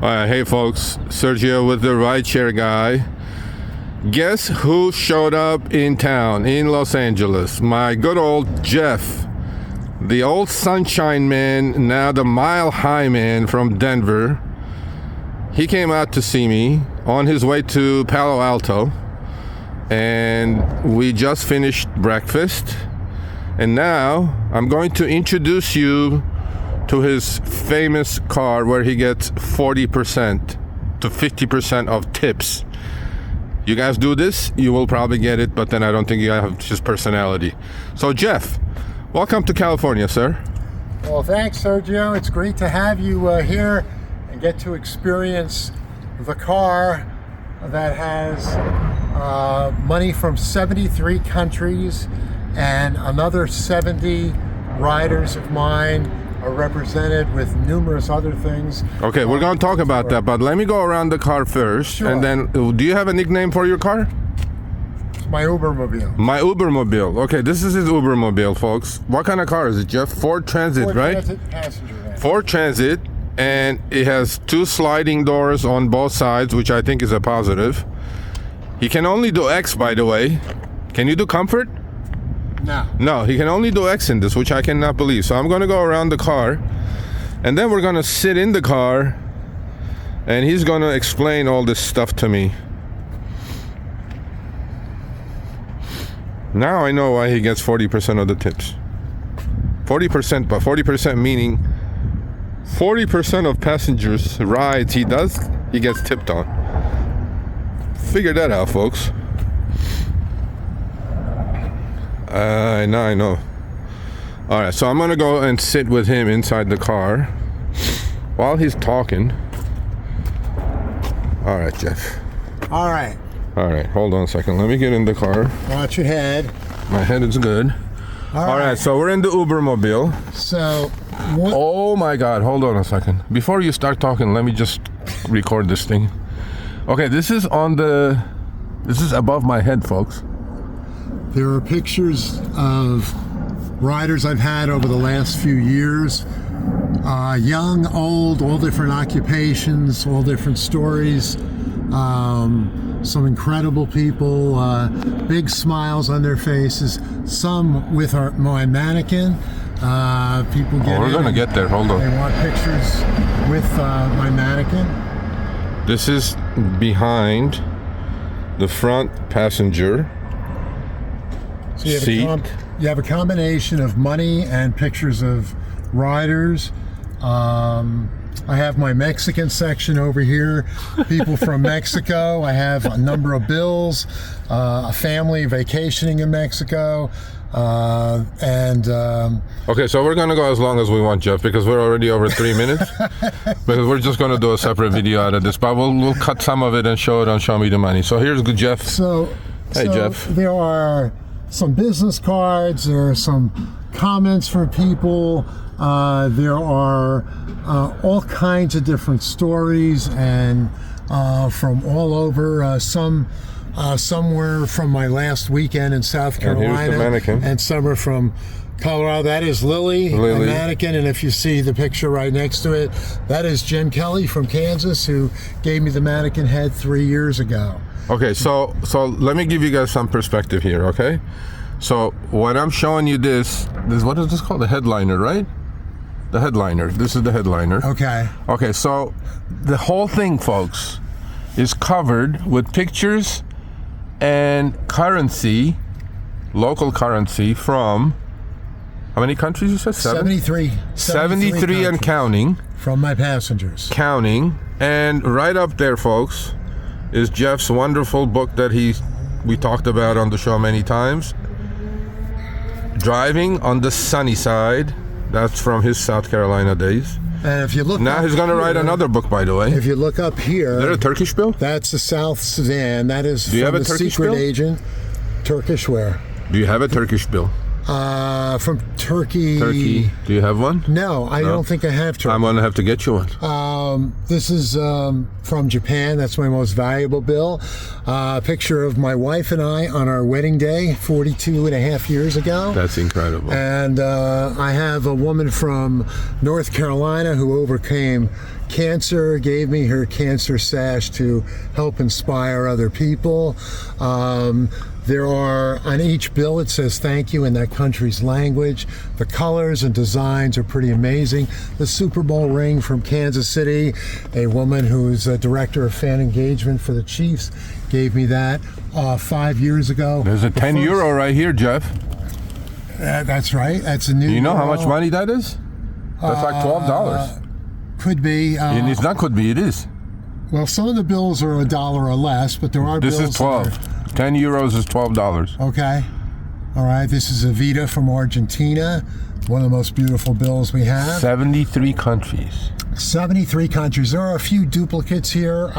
Hey folks, Sergio with the Rideshare Guy. Guess who showed up in town in Los Angeles? My good old Jeff, the old sunshine man, now the mile high man from Denver. He came out to see me on his way to Palo Alto, and we just finished breakfast, and now I'm going to introduce you to his famous car where he gets 40% to 50% of tips. You guys do this, you will probably get it, but then I don't think you have his personality. So Jeff, welcome to California, sir. Well, thanks, Sergio. It's great to have you here and get to experience the car that has money from 73 countries, and another 70 riders of mine are represented with numerous other things. Okay, we're going to talk about that, but let me go around the car first. Sure. And then, do you have a nickname for your car? It's my Ubermobile. My Ubermobile. Okay, this is his Ubermobile, folks. What kind of car is it, Jeff? Ford Transit, Ford right? Transit passenger van. Ford Transit, and it has 2 sliding doors on both sides, which I think is a positive. He can only do X, by the way. Can you do comfort? No, he can only do X in this, which I cannot believe. So I'm going to go around the car, and then we're going to sit in the car, and he's going to explain all this stuff to me. Now I know why he gets 40% of the tips. 40%, but 40% meaning 40% of passengers' rides he does, he gets tipped on. Figure that out, folks. I know. All right, so I'm gonna go and sit with him inside the car while he's talking. All right, Jeff. All right. Hold on a second. Let me get in the car. Watch your head. My head is good. All right, so we're in the Ubermobile. So, oh my God, hold on a second. Before you start talking, let me just record this thing. Okay, this is above my head, folks. there are pictures of riders I've had over the last few years. Young, old, all different occupations, all different stories. Some incredible people, big smiles on their faces. Some with my mannequin. People get we're gonna get there. Hold on. They want pictures with my mannequin. This is behind the front passenger So you have seat. You have a combination of money and pictures of riders. I have my Mexican section over here, people from Mexico. I have a number of bills, a family vacationing in Mexico, Okay, so we're gonna go as long as we want, Jeff, because we're already over 3 minutes. Because we're just gonna do a separate video out of this, but we'll cut some of it and show it on Show Me the Money. So here's good Jeff. Hey, Jeff. There are some business cards. There are some comments from people. There are all kinds of different stories, and from all over. Some were from my last weekend in South Carolina, and here's the mannequin. And some are from Colorado. That is Lily, a mannequin, and if you see the picture right next to it, that is Jen Kelly from Kansas, who gave me the mannequin head 3 years ago. Okay, so let me give you guys some perspective here, okay? So when I'm showing you this, what is this called? The headliner, right? The headliner. This is the headliner. Okay. Okay, so the whole thing, folks, is covered with pictures and currency, local currency from, how many countries you said? 73 and counting. From my passengers. Counting. And right up there, folks, is Jeff's wonderful book that we talked about on the show many times. Driving on the Sunny Side. That's from his South Carolina days. And if you look now, he's going to write another book, by the way. If you look up here, is that a Turkish bill? That's the South Sudan. That is Do you from have a the Turkish secret bill? agent. Turkish where? Do you have a Turkish bill? From Turkey. Turkey. Do you have one? No, I don't think I have Turkey. I'm going to have to get you one. This is from Japan. That's my most valuable bill. A picture of my wife and I on our wedding day 42 and a half years ago. That's incredible. And I have a woman from North Carolina who overcame cancer, gave me her cancer sash to help inspire other people. There are, on each bill, it says thank you in that country's language. The colors and designs are pretty amazing. The Super Bowl ring from Kansas City, a woman who's a director of fan engagement for the Chiefs, gave me that 5 years ago. There's a 10 euro right here, Jeff. That's right. That's a new. You know euro. how much money that is? That's like $12. Could be. And it's not could be, it is. Well, some of the bills are $1 or less, but there are This bills. is 12. 10 euros is $12. Okay. All right. This is a Vita from Argentina. One of the most beautiful bills we have. 73 countries. 73 countries. There are a few duplicates here.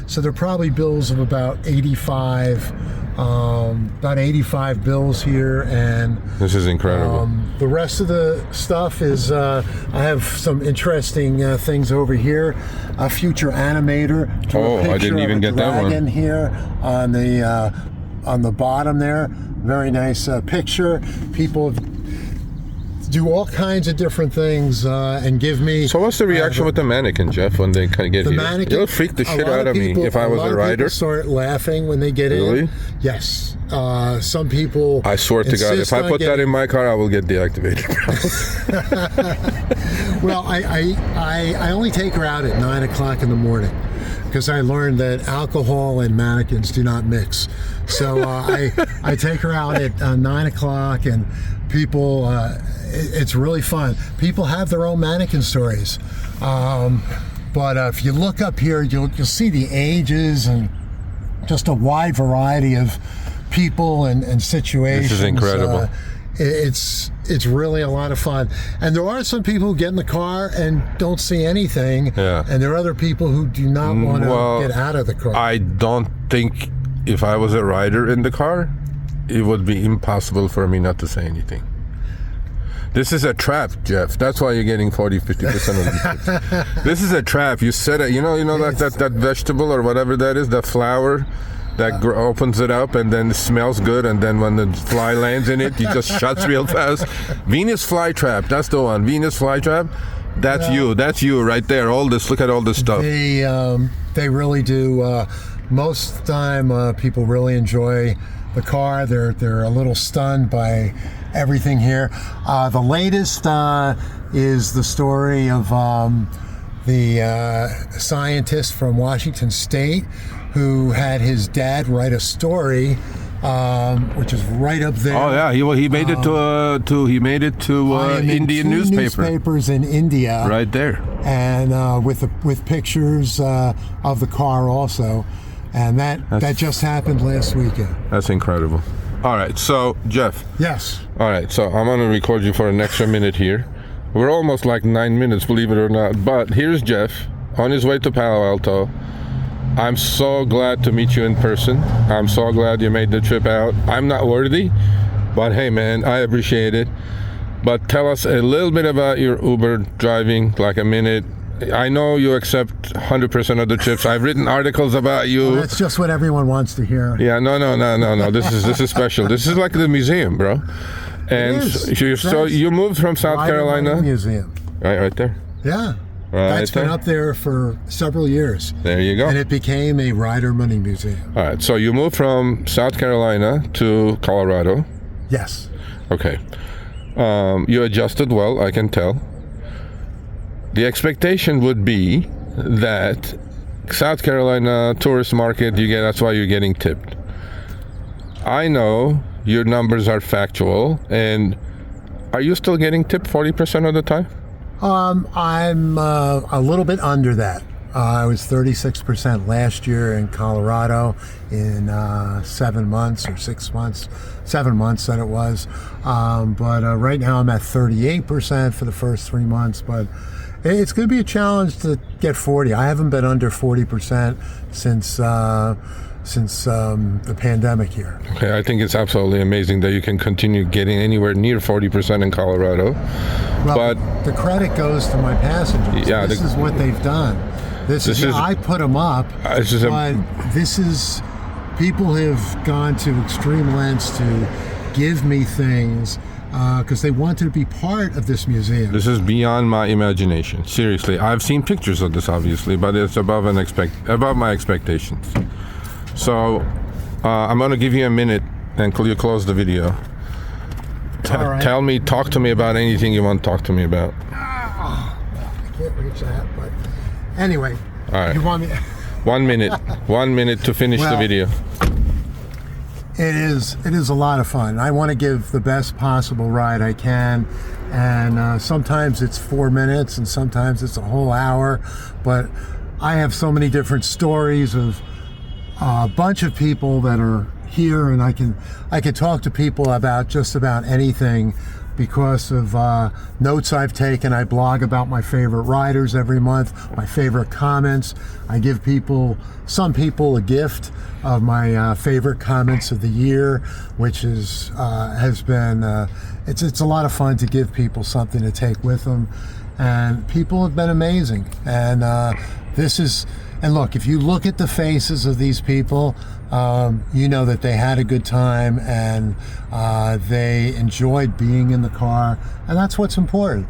So they're probably bills of about 85 bills here. And This is incredible. the rest of the stuff is, I have some interesting things over here. A future animator. Oh, I didn't even get that one. Here on the bottom there. Very nice picture. People do all kinds of different things and give me. So what's the reaction with the mannequin, Jeff, when they kind of get the here? mannequin? It'll freak the shit out of me if I was a rider. People start laughing when they get Really? in. Yes. Some people. I swear to God, if I put that in my car, I will get deactivated. Well, I only take her out at 9 o'clock in the morning because I learned that alcohol and mannequins do not mix. So I take her out at 9 o'clock, and people, it's really fun. People have their own mannequin stories. But if you look up here, you'll see the ages and just a wide variety of people and situations. This is incredible. It's really a lot of fun. And there are some people who get in the car and don't see anything. Yeah. And there are other people who do not want to get out of the car. I don't think if I was a rider in the car, it would be impossible for me not to say anything. This is a trap, Jeff. That's why you're getting 40-50% of the tips. This is a trap. You set it. You know that vegetable or whatever that is, that flower that opens it up and then it smells good, and then when the fly lands in it, it just shuts real fast. Venus flytrap. That's the one. Venus flytrap. That's you. That's you right there. All this. Look at all this stuff. They really do. Most of the time, people really enjoy the car. They're a little stunned by everything here. The latest is the story of the scientist from Washington State who had his dad write a story, which is right up there. Oh yeah, he made it to Indian newspapers in India. Right there, and with pictures of the car also. And that just happened last weekend. That's incredible. All right, so Jeff. Yes. All right, so I'm gonna record you for an extra minute here. We're almost like 9 minutes, believe it or not. But here's Jeff on his way to Palo Alto. I'm so glad to meet you in person. I'm so glad you made the trip out. I'm not worthy, but hey man, I appreciate it. But tell us a little bit about your Uber driving, like a minute. I know you accept 100% of the trips. I've written articles about you. Well, that's just what everyone wants to hear. Yeah, no. This is special. This is like the museum, bro. And so you moved from South Carolina. Museum. Right there. Yeah. Right That's there. been up there for several years. There you go. And it became a Rider Money Museum. All right. So you moved from South Carolina to Colorado. Yes. Okay. You adjusted well, I can tell. The expectation would be that South Carolina tourist market, that's why you're getting tipped. I know your numbers are factual, and are you still getting tipped 40% of the time? I'm a little bit under that. I was 36% last year in Colorado in 7 months or 6 months, 7 months that it was. But right now I'm at 38% for the first 3 months, but it's going to be a challenge to get 40. I haven't been under 40% since since the pandemic here. Okay, I think it's absolutely amazing that you can continue getting anywhere near 40% in Colorado. Well, But the credit goes to my passengers. Yeah, This is what they've done. This is I put them up, this is but this is people have gone to extreme lengths to give me things because they wanted to be part of this museum. This is beyond my imagination. Seriously, I've seen pictures of this, obviously, but it's above my expectations. So I'm going to give you a minute, and you close the video. All right. Talk to me about anything you want to talk to me about. I can't reach that, but anyway. All right. You want me? 1 minute. 1 minute to finish the video. It is a lot of fun. I want to give the best possible ride I can, and sometimes it's 4 minutes and sometimes it's a whole hour, but I have so many different stories of a bunch of people that are here, and I can talk to people about just about anything because of notes I've taken. I blog about my favorite riders every month, my favorite comments. I give some people a gift of my favorite comments of the year, which has been it's a lot of fun to give people something to take with them, and people have been amazing. And and look, if you look at the faces of these people, you know that they had a good time and they enjoyed being in the car, and that's what's important.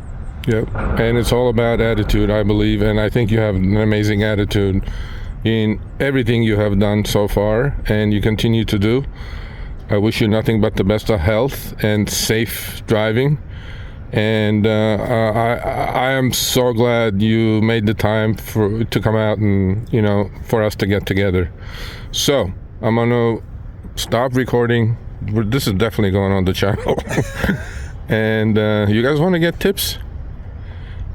Yep, and it's all about attitude, I believe, and I think you have an amazing attitude in everything you have done so far, and you continue to do. I wish you nothing but the best of health and safe driving. And I am so glad you made the time to come out and, for us to get together. So I'm going to stop recording. This is definitely going on the channel. And you guys want to get tips?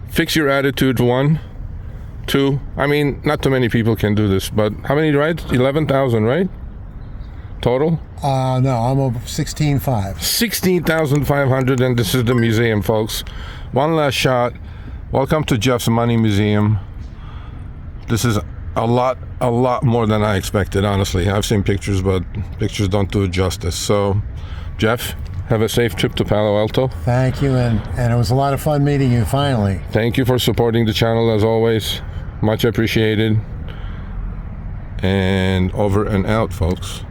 Fix your attitude, 1. 2, I mean, not too many people can do this, but how many rides? 11,000, right? Total? No, I'm over 16,500. 16,500, and this is the museum, folks. One last shot. Welcome to Jeff's Money Museum. This is a lot more than I expected, honestly. I've seen pictures, but pictures don't do it justice. So, Jeff, have a safe trip to Palo Alto. Thank you, and it was a lot of fun meeting you finally. Thank you for supporting the channel as always. Much appreciated. And over and out, folks.